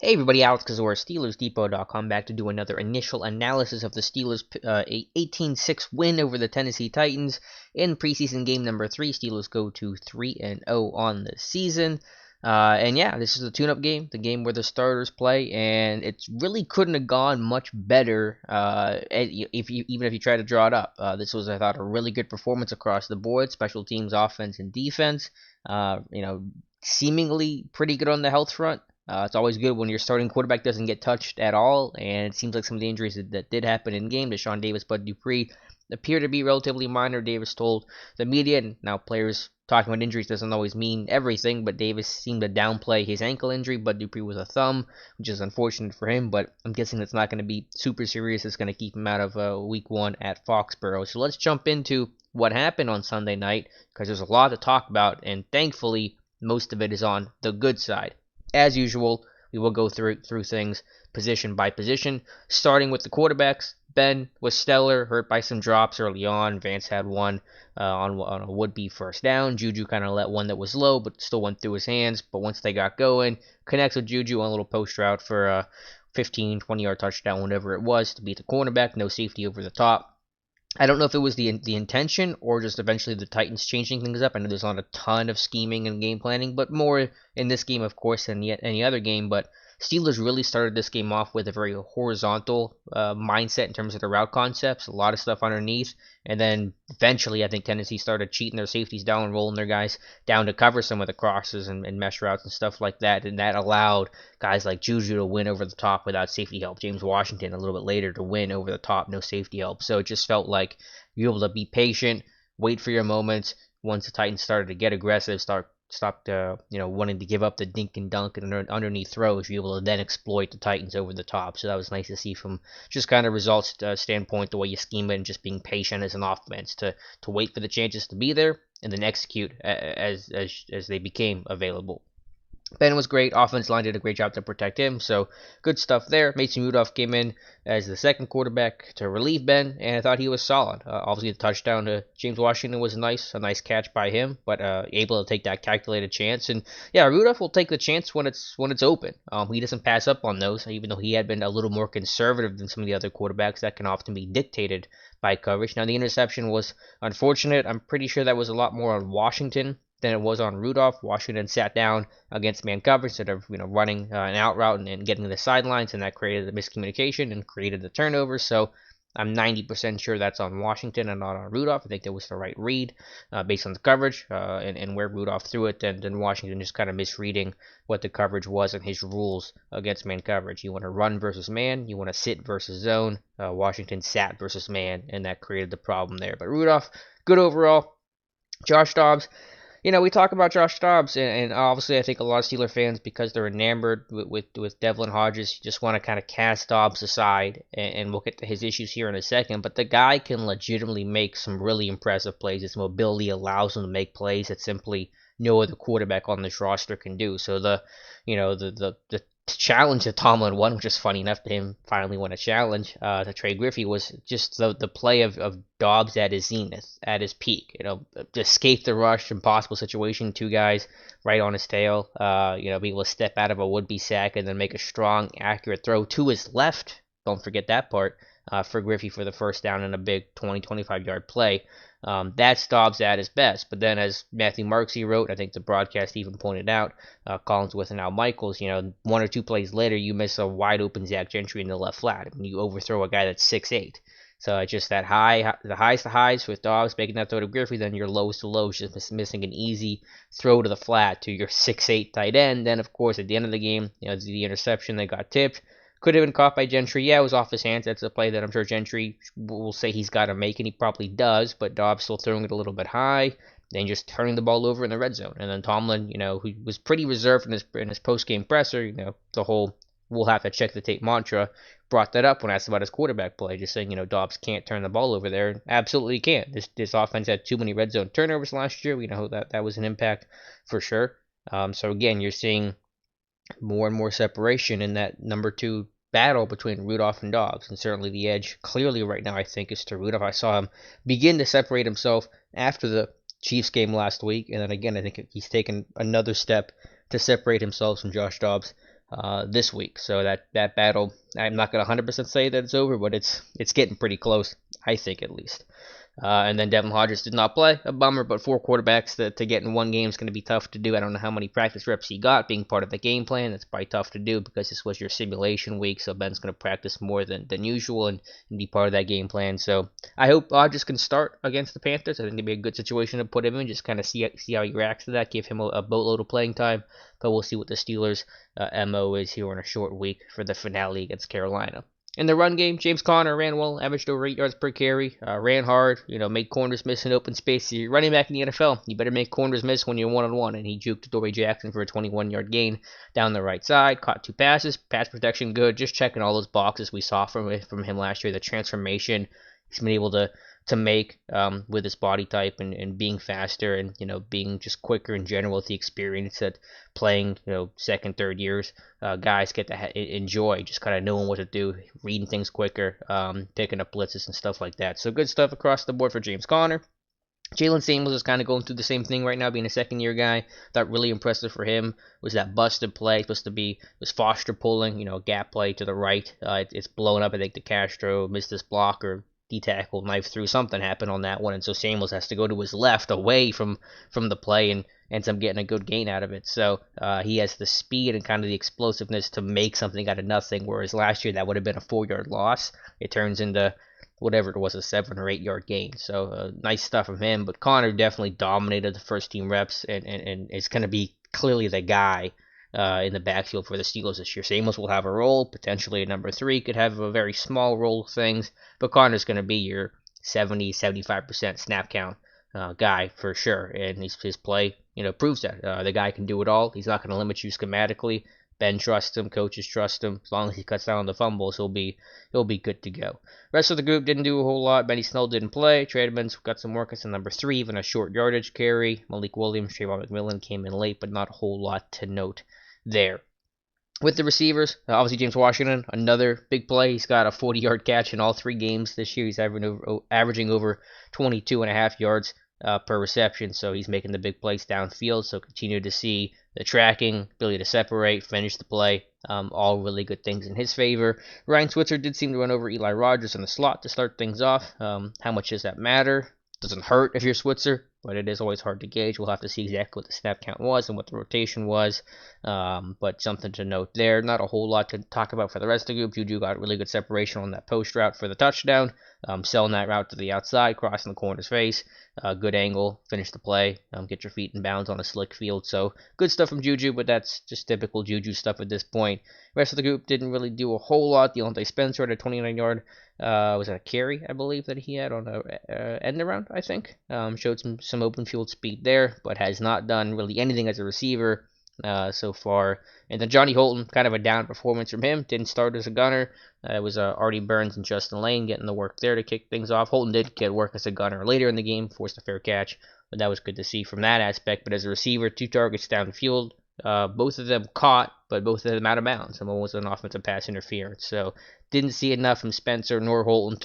Hey everybody, Alex Kazor, SteelersDepot.com, back to do another initial analysis of the Steelers' 18-6 win over the Tennessee Titans in preseason game number 3. Steelers go to 3-0 on the season. And yeah, this is the tune-up game, the game where the starters play, and it really couldn't have gone much better even if you try to draw it up. This was, I thought, a really good performance across the board, special teams, offense, and defense. Seemingly pretty good on the health front. It's always good when your starting quarterback doesn't get touched at all, and it seems like some of the injuries that did happen in game to Sean Davis, Bud Dupree, appear to be relatively minor. Davis told the media, and now players talking about injuries doesn't always mean everything, but Davis seemed to downplay his ankle injury. Bud Dupree was a thumb, which is unfortunate for him, but I'm guessing that's not going to be super serious. It's going to keep him out of week 1 at Foxborough. So let's jump into what happened on Sunday night, because there's a lot to talk about, and thankfully, most of it is on the good side. As usual, we will go through things position by position, starting with the quarterbacks. Ben was stellar, hurt by some drops early on. Vance had one on a would-be first down. Juju kind of let one that was low, but still went through his hands. But once they got going, connects with Juju on a little post route for a 15, 20-yard touchdown, whatever it was, to beat the cornerback. No safety over the top. I don't know if it was the intention or just eventually the Titans changing things up. I know there's not a ton of scheming and game planning, but more in this game, of course, than any other game. But Steelers really started this game off with a very horizontal mindset in terms of the route concepts, a lot of stuff underneath. And then eventually, I think Tennessee started cheating their safeties down and rolling their guys down to cover some of the crosses and mesh routes and stuff like that. And that allowed guys like Juju to win over the top without safety help. James Washington a little bit later to win over the top, no safety help. So it just felt like you're able to be patient, wait for your moments. Once the Titans started to get aggressive, stopped wanting to give up the dink and dunk and underneath throws, you're able to then exploit the Titans over the top. So that was nice to see from just kind of results standpoint, the way you scheme it and just being patient as an offense to wait for the chances to be there and then execute as they became available. Ben was great. Offense line did a great job to protect him, so good stuff there. Mason Rudolph came in as the second quarterback to relieve Ben, and I thought he was solid. Obviously, the touchdown to James Washington was a nice catch by him, but able to take that calculated chance. And yeah, Rudolph will take the chance when it's open. He doesn't pass up on those, even though he had been a little more conservative than some of the other quarterbacks that can often be dictated by coverage. Now, the interception was unfortunate. I'm pretty sure that was a lot more on Washington than it was on Rudolph. Washington sat down against man coverage instead of running an out route and getting to the sidelines, and that created the miscommunication and created the turnover. So I'm 90% sure that's on Washington and not on Rudolph. I think that was the right read based on the coverage and where Rudolph threw it, and then Washington just kind of misreading what the coverage was and his rules against man coverage. You want to run versus man, you want to sit versus zone. Washington sat versus man, and that created the problem there. But Rudolph, good overall. Josh Dobbs, we talk about Josh Dobbs, and obviously I think a lot of Steeler fans, because they're enamored with Devlin Hodges, just want to kind of cast Dobbs aside, and we'll get to his issues here in a second. But the guy can legitimately make some really impressive plays. His mobility allows him to make plays that simply no other quarterback on this roster can do. So the challenge that Tomlin won, which is funny enough to him finally won a challenge to Trey Griffey, was just the play of Dobbs at his zenith, at his peak. To escape the rush, impossible situation, two guys right on his tail. Be able to step out of a would-be sack and then make a strong, accurate throw to his left. Don't forget that part for Griffey for the first down in a big 20, 25-yard play. That's Dobbs at his best. But then, as Matthew Marksy wrote, I think the broadcast even pointed out, Collinsworth and Al Michaels, one or two plays later, you miss a wide open Zach Gentry in the left flat. I mean, you overthrow a guy that's 6'8". So it's just that the highs to highs with Dobbs making that throw to Griffey, then your lows to lows, just missing an easy throw to the flat to your 6'8" tight end. Then, of course, at the end of the game, the interception that got tipped. Could have been caught by Gentry. Yeah, it was off his hands. That's a play that I'm sure Gentry will say he's got to make, and he probably does. But Dobbs still throwing it a little bit high, then just turning the ball over in the red zone. And then Tomlin, who was pretty reserved in his post-game presser, the whole "we'll have to check the tape" mantra, brought that up when asked about his quarterback play, just saying, Dobbs can't turn the ball over there. Absolutely can't. This offense had too many red zone turnovers last year. We know that was an impact for sure. So again, you're seeing more and more separation in that number 2 battle between Rudolph and Dobbs, and certainly the edge clearly right now I think is to Rudolph. I saw him begin to separate himself after the Chiefs game last week, and then again I think he's taken another step to separate himself from Josh Dobbs this week. So that battle, I'm not gonna 100% say that it's over, but it's getting pretty close, I think at least. And then Devin Hodges did not play, a bummer, but 4 quarterbacks to get in one game is going to be tough to do. I don't know how many practice reps he got being part of the game plan. That's probably tough to do because this was your simulation week, so Ben's going to practice more than usual and be part of that game plan. So I hope Hodges can start against the Panthers. I think it'd be a good situation to put him in, just kind of see how he reacts to that, give him a boatload of playing time. But we'll see what the Steelers' MO is here in a short week for the finale against Carolina. In the run game, James Conner ran well, averaged over 8 yards per carry, ran hard, made corners miss in open space. You're running back in the NFL. You better make corners miss when you're one-on-one. And he juked Dory Jackson for a 21-yard gain down the right side, caught 2 passes, pass protection good, just checking all those boxes we saw from him last year. The transformation he's been able to make with his body type and being faster and being just quicker in general with the experience that playing second, third years guys get to enjoy, just kind of knowing what to do, reading things quicker, picking up blitzes and stuff like that. So good stuff across the board for James Conner. Jalen Samuels is kind of going through the same thing right now, being a second-year guy. Thought really impressive for him was that busted play, supposed to be was Foster pulling, gap play to the right. It's blown up. I think DeCastro missed this block or D-tackle, knife through, something happened on that one, and so Samuels has to go to his left away from the play and ends up getting a good gain out of it. So he has the speed and kind of the explosiveness to make something out of nothing, whereas last year that would have been a 4-yard loss. It turns into whatever it was, a 7 or 8 yard gain. So nice stuff from him. But Conner definitely dominated the first team reps and is going to be clearly the guy in the backfield for the Steelers this year. Samuels will have a role, potentially a number 3, could have a very small role of things, but Conner's going to be your 70-75% snap count guy for sure, and his play proves that. The guy can do it all. He's not going to limit you schematically. Ben trusts him, coaches trust him. As long as he cuts down on the fumbles, he'll be good to go. Rest of the group didn't do a whole lot. Benny Snell didn't play. Trey Edmonds got some work as a number 3, even a short yardage carry. Malik Williams, Trayvon McMillan came in late, but not a whole lot to note there. With the receivers, obviously James Washington, another big play. He's got a 40-yard catch in all 3 games this year. He's averaging over 22.5 yards per reception, so he's making the big plays downfield. So continue to see the tracking, ability to separate, finish the play, all really good things in his favor. Ryan Switzer did seem to run over Eli Rogers in the slot to start things off. How much does that matter? Doesn't hurt if you're Switzer, but it is always hard to gauge. We'll have to see exactly what the snap count was and what the rotation was, but something to note there. Not a whole lot to talk about for the rest of the group. Juju got really good separation on that post route for the touchdown, selling that route to the outside, crossing the corner's face, good angle, finish the play, get your feet in bounds on a slick field. So good stuff from Juju, but that's just typical Juju stuff at this point. The rest of the group didn't really do a whole lot. Deontay Spencer had a 29-yard was that a carry, I believe, that he had on a end around, I think. Showed some open field speed there, but has not done really anything as a receiver so far. And then Johnny Holton, kind of a down performance from him. Didn't start as a gunner. It was Artie Burns and Justin Lane getting the work there to kick things off. Holton did get work as a gunner later in the game, forced a fair catch, but that was good to see from that aspect. But as a receiver, 2 targets downfield. Both of them caught, but both of them out of bounds. And one was an offensive pass interference. So didn't see enough from Spencer nor Holton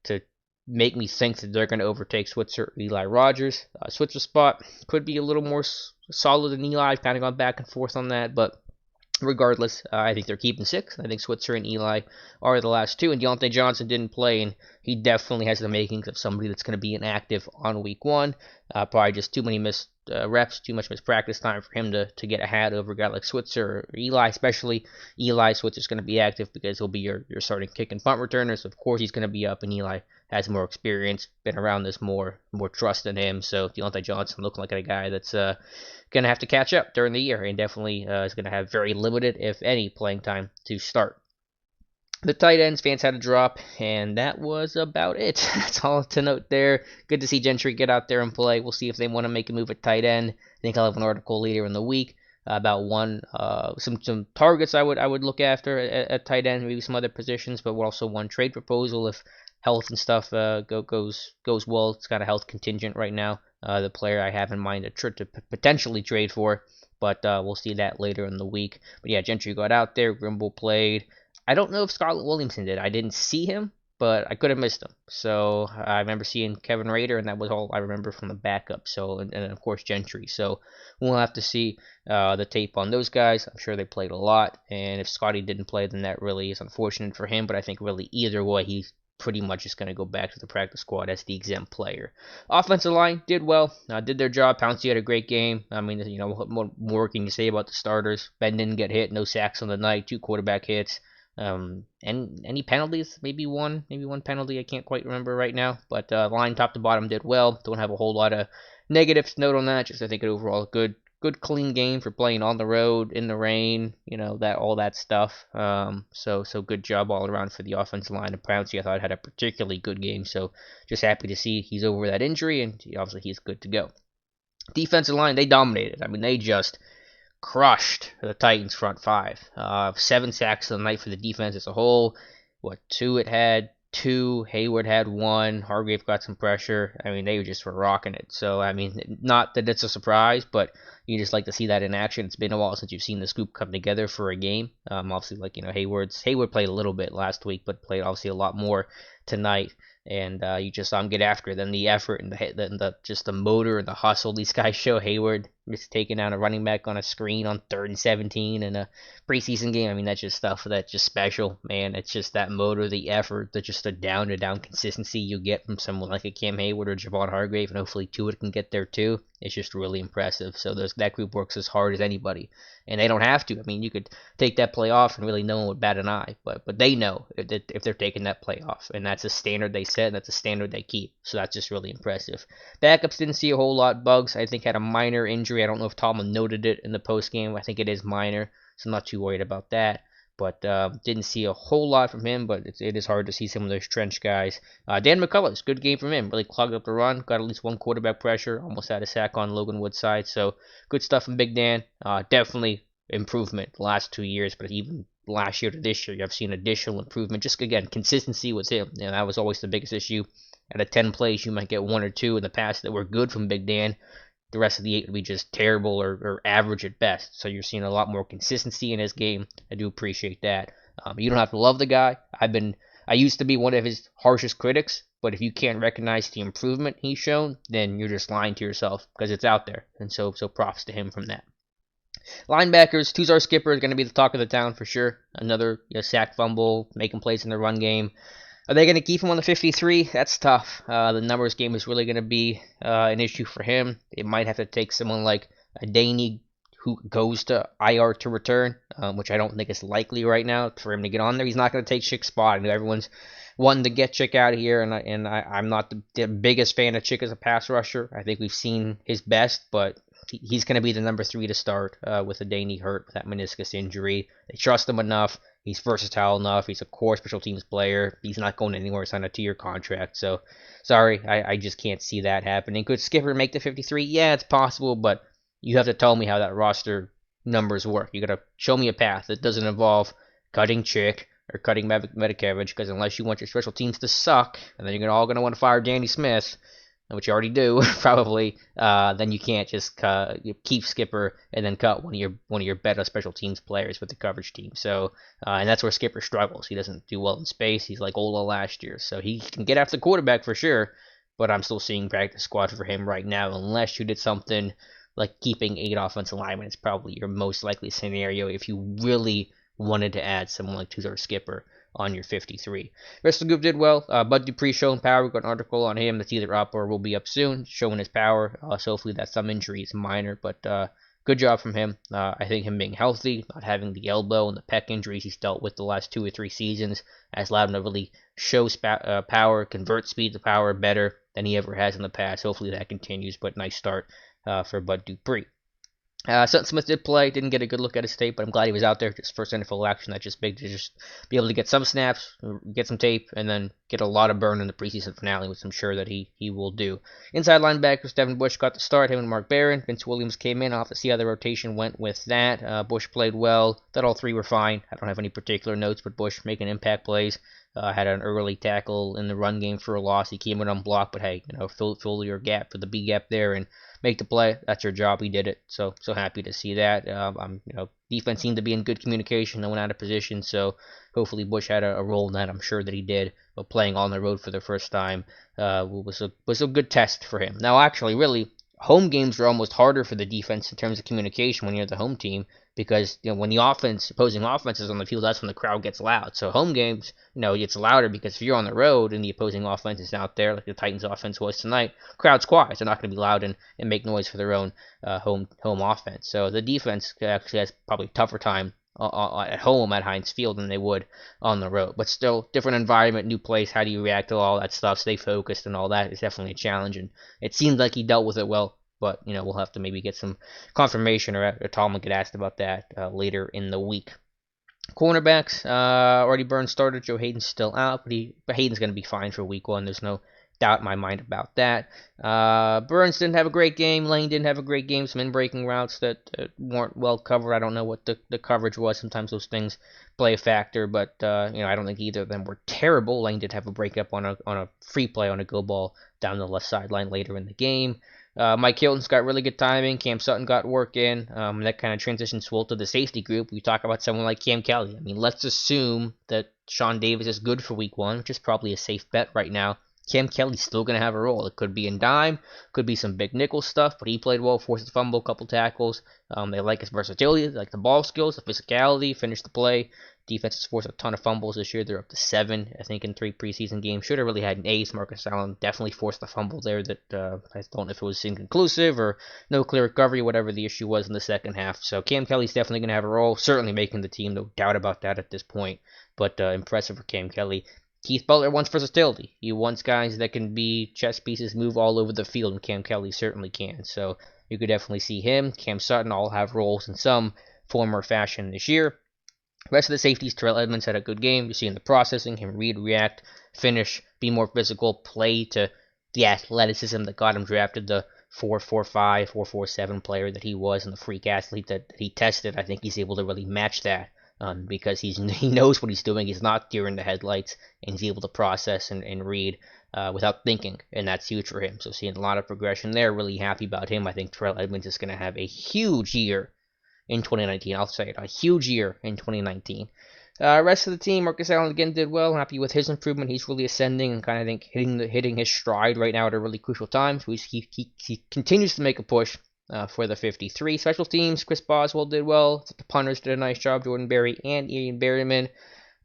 to make me think that they're going to overtake Switzer or Eli Rogers. Switzer's spot could be a little more solid than Eli. I've kind of gone back and forth on that, but regardless, I think they're keeping 6. I think Switzer and Eli are the last 2, and Deontay Johnson didn't play, and he definitely has the makings of somebody that's going to be inactive on week 1. Probably just too many missed reps, too much missed practice time for him to get a hat over a guy like Switzer or Eli, especially Eli. Switzer's going to be active because he'll be your starting kick and punt returner, so of course he's going to be up, and Eli has more experience, been around this more trust in him. So Deontay Johnson looking like a guy that's going to have to catch up during the year, and definitely is going to have very limited, if any, playing time to start. The tight ends, fans had a drop, and that was about it. That's all to note there. Good to see Gentry get out there and play. We'll see if they want to make a move at tight end. I think I'll have an article later in the week about some targets I would look after at tight end, maybe some other positions, but also one trade proposal if health and stuff goes well. It's got a health contingent right now. The player I have in mind to potentially trade for, but we'll see that later in the week. But yeah, Gentry got out there. Grimble played. I don't know if Scarlett Williamson did. I didn't see him, but I could have missed him. So I remember seeing Kevin Rader, and that was all I remember from the backup. So and of course Gentry. So we'll have to see the tape on those guys. I'm sure they played a lot, and if Scotty didn't play, then that really is unfortunate for him. But I think really either way, he's pretty much just going to go back to the practice squad as the exempt player. Offensive line did well, did their job. Pouncey had a great game. I mean, what more can you say about the starters? Ben didn't get hit, no sacks on the night, 2 quarterback hits. And any penalties? Maybe one penalty. I can't quite remember right now. But line top to bottom did well. Don't have a whole lot of negatives to note on that. Just I think it overall good clean game for playing on the road in the rain, that all that stuff. So good job all around for the offensive line. And Pouncey, I thought, had a particularly good game. So just happy to see he's over that injury, and obviously he's good to go. Defensive line, they dominated. I mean, they just crushed the Titans front 5. 7 sacks on the night for the defense as a whole. 2 it had? 2. Hayward had 1. Hargrave got some pressure. I mean, they just were rocking it. So, I mean, not that it's a surprise, but you just like to see that in action. It's been a while since you've seen this group come together for a game. Obviously, Hayward played a little bit last week, but played obviously a lot more tonight. And you just saw him get after it. Then the effort and the just the motor and the hustle these guys show. Hayward just taking down a running back on a screen on 3rd and 17 in a preseason game. I mean, that's just stuff that's just special, man. It's just that motor, the effort, the down-to-down consistency you get from someone like a Cam Hayward or Javon Hargrave, and hopefully Tua can get there too. It's just really impressive. So that group works as hard as anybody, and they don't have to. I mean, you could take that play off and really no one would bat an eye, but they know if they're taking that play off, and that's a standard they set, and that's a standard they keep. So that's just really impressive. Backups didn't see a whole lot. Bugs, I think, had a minor injury. I don't know if Tomlin noted it in the post game. I think it is minor, so I'm not too worried about that. But didn't see a whole lot from him, but it is hard to see some of those trench guys. Dan McCullers, good game from him. Really clogged up the run, got at least 1 quarterback pressure, almost had a sack on Logan Woodside. So good stuff from Big Dan. Definitely improvement the last 2 years, but even last year to this year, I've seen additional improvement. Just again, consistency with him. That was always the biggest issue. Out of 10 plays, you might get 1 or 2 in the past that were good from Big Dan. The rest of the 8 would be just terrible or average at best. So you're seeing a lot more consistency in his game. I do appreciate that. You don't have to love the guy. I used to be one of his harshest critics, but if you can't recognize the improvement he's shown, then you're just lying to yourself because it's out there. And so props to him from that. Linebackers, Tuzar Skipper is going to be the talk of the town for sure. Another sack fumble, making plays in the run game. Are they going to keep him on the 53? That's tough. The numbers game is really going to be an issue for him. It might have to take someone like a Daney who goes to IR to return, which I don't think is likely right now for him to get on there. He's not going to take Chick's spot. I know everyone's wanting to get Chick out of here, and I'm not the biggest fan of Chick as a pass rusher. I think we've seen his best, but he's going to be the number 3 to start with a Daney hurt with that meniscus injury. They trust him enough. He's versatile enough. He's a core special teams player. He's not going anywhere. Signed a 2-year contract. So, sorry, I just can't see that happening. Could Skipper make the 53? Yeah, it's possible, but you have to tell me how that roster numbers work. You got to show me a path that doesn't involve cutting Chick or cutting Medikevich, because unless you want your special teams to suck, and then you're all going to want to fire Danny Smith, which you already do probably, then you can't just keep Skipper and then cut one of your better special teams players with the coverage team. So, and that's where Skipper struggles. He doesn't do well in space. He's like Ola last year, so he can get after the quarterback for sure. But I'm still seeing practice squad for him right now, unless you did something like keeping 8 offensive linemen. It's probably your most likely scenario if you really wanted to add someone like Tuzar Skipper on your 53. Rest of the group did well. Bud Dupree showing power. We've got an article on him that's either up or will be up soon, showing his power. So hopefully that thumb injury is minor, but good job from him. I think him being healthy, not having the elbow and the pec injuries he's dealt with the last 2 or 3 seasons, has allowed him to really show power, convert speed to power better than he ever has in the past. Hopefully that continues, but nice start for Bud Dupree. Sutton Smith did play, didn't get a good look at his tape, but I'm glad he was out there. Just first NFL action, that's just big to just be able to get some snaps, get some tape, and then get a lot of burn in the preseason finale, which I'm sure that he will do. Inside linebackers, Devin Bush got the start, him and Mark Barron. Vince Williams came in. I'll have to see how the rotation went with that. Bush played well. Thought all 3 were fine. I don't have any particular notes, but Bush making impact plays. Had an early tackle in the run game for a loss. He came in unblocked, but hey, fill your gap for the B gap there and make the play. That's your job. He did it. So happy to see that. Defense seemed to be in good communication. No one out of position. So hopefully Bush had a role in that. I'm sure that he did. But playing on the road for the first time was a good test for him. Now, actually, really, home games are almost harder for the defense in terms of communication when you're the home team because when the opposing offense is on the field, that's when the crowd gets loud. So home games, it's louder because if you're on the road and the opposing offense is out there, like the Titans' offense was tonight, crowd's quiet. They're not going to be loud and make noise for their own home offense. So the defense actually has probably a tougher time at home at Heinz Field than they would on the road. But still, different environment, new place. How do you react to all that stuff? Stay focused and all that is definitely a challenge. And it seems like he dealt with it well. But we'll have to maybe get some confirmation, or Tom will get asked about that later in the week. Cornerbacks, already Burns started. Joe Hayden's still out, but Hayden's going to be fine for week 1. There's no doubt in my mind about that. Burns didn't have a great game. Lane didn't have a great game. Some in-breaking routes that weren't well covered. I don't know what the coverage was. Sometimes those things play a factor, but I don't think either of them were terrible. Lane did have a breakup on a free play on a go ball down the left sideline later in the game. Mike Hilton's got really good timing. Cam Sutton got work in. That kind of transitions well to the safety group. We talk about someone like Cam Kelly. I mean, let's assume that Sean Davis is good for week 1, which is probably a safe bet right now. Cam Kelly's still going to have a role. It could be in dime, could be some big nickel stuff, but he played well, forced a fumble, a couple tackles. They like his versatility, they like the ball skills, the physicality, finished the play. Defense has forced a ton of fumbles this year. They're up to 7, I think, in 3 preseason games. Should have really had an ace. Marcus Allen definitely forced a fumble there that I don't know if it was inconclusive or no clear recovery, whatever the issue was in the second half. So Cam Kelly's definitely going to have a role, certainly making the team, no doubt about that at this point. But impressive for Cam Kelly. Keith Butler wants versatility. He wants guys that can be chess pieces, move all over the field, and Cam Kelly certainly can. So you could definitely see him. Cam Sutton all have roles in some form or fashion this year. Rest of the safeties, Terrell Edmonds had a good game. You're seeing the processing, him read, react, finish, be more physical, play to the athleticism that got him drafted, the 4.45, 4.47 player that he was, and the freak athlete that he tested. I think he's able to really match that because he knows what he's doing. He's not deer in the headlights, and he's able to process and read without thinking, and that's huge for him. So seeing a lot of progression there, really happy about him. I think Terrell Edmonds is going to have a huge year in 2019. I'll say it, a huge year in 2019. Rest of the team, Marcus Allen again did well. Happy with his improvement. He's really ascending and kind of think hitting his stride right now at a really crucial time. So he continues to make a push for the 53. Special teams, Chris Boswell did well. The punters did a nice job. Jordan Berry and Ian Berryman.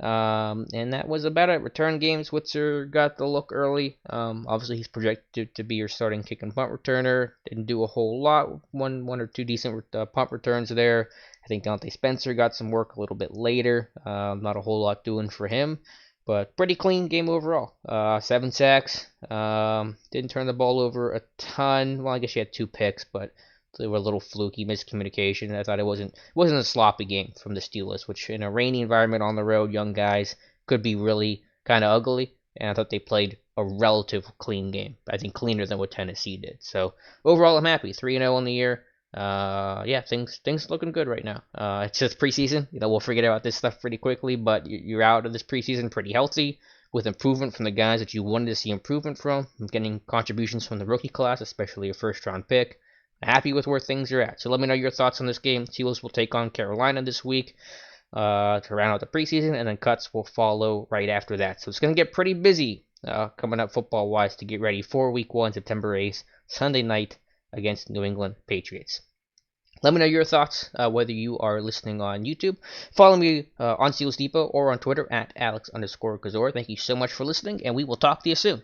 And that was about it. Return game, Switzer got the look early. Obviously, he's projected to be your starting kick and punt returner. Didn't do a whole lot. One or two decent punt returns there. I think Dante Spencer got some work a little bit later. Not a whole lot doing for him, but pretty clean game overall. 7 sacks. Didn't turn the ball over a ton. Well, I guess he had 2 picks, but they were a little fluky, miscommunication. I thought it wasn't a sloppy game from the Steelers, which in a rainy environment on the road, young guys could be really kind of ugly. And I thought they played a relative clean game. I think cleaner than what Tennessee did. So overall, I'm happy. 3-0 on the year. Things looking good right now. It's just preseason. We'll forget about this stuff pretty quickly, but you're out of this preseason pretty healthy with improvement from the guys that you wanted to see improvement from. Getting contributions from the rookie class, especially a first-round pick. Happy with where things are at. So let me know your thoughts on this game. Steelers will take on Carolina this week to round out the preseason, and then cuts will follow right after that. So it's going to get pretty busy coming up football-wise to get ready for Week 1, September 8th, Sunday night against New England Patriots. Let me know your thoughts, whether you are listening on YouTube. Follow me on Steelers Depot or on Twitter at Alex_Kazor. Thank you so much for listening, and we will talk to you soon.